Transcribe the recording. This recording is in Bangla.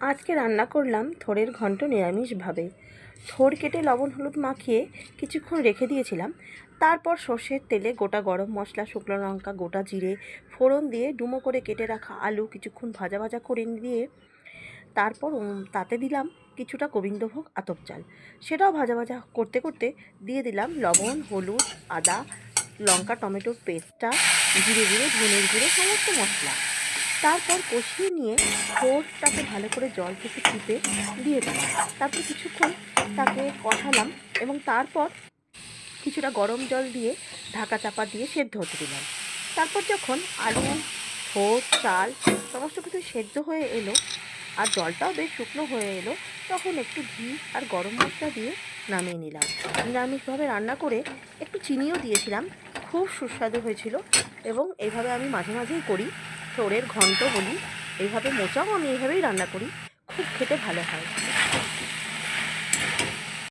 আজকে রান্না করলাম থোড়ের ঘন্ট নিরামিষভাবে। থোড় কেটে লবণ হলুদ মাখিয়ে কিছুক্ষণ রেখে দিয়েছিলাম। তারপর সর্ষের তেলে গোটা গরম মশলা, শুকনো লঙ্কা, গোটা জিরে ফোড়ন দিয়ে ডুমো করে কেটে রাখা আলু কিছুক্ষণ ভাজা ভাজা করে দিয়ে তারপর তাতে দিলাম কিছুটা গোবিন্দভোগ আতপ চাল। সেটাও ভাজা ভাজা করতে করতে দিয়ে দিলাম লবণ, হলুদ, আদা, লঙ্কা, টমেটোর পেস্টটা, জিরে গুঁড়ো, ধনের গুঁড়ো, সমস্ত মশলা। তারপর কষিয়ে নিয়ে থোড়টাকে ভালো করে জল থেকে চিপে দিয়ে দিলাম। তারপর কিছুক্ষণ তাকে কষালাম এবং তারপর কিছুটা গরম জল দিয়ে ঢাকা চাপা দিয়ে সেদ্ধ হতে দিলাম। তারপর যখন আলু, থোড়, চাল সমস্ত কিছু সেদ্ধ হয়ে এলো আর জলটাও বেশ শুকনো হয়ে এলো, তখন একটু ঘি আর গরম মশলা দিয়ে নামিয়ে নিলাম। নিরামিষভাবে রান্না করে একটু চিনিও দিয়েছিলাম, খুব সুস্বাদু হয়েছিল। এবং এইভাবে আমি মাঝে মাঝেই করি, থোড়ের ঘন্ট বলি। এইভাবে মোচাও আমি এইভাবেই রান্না করি, খুব খেতে ভালো হয়।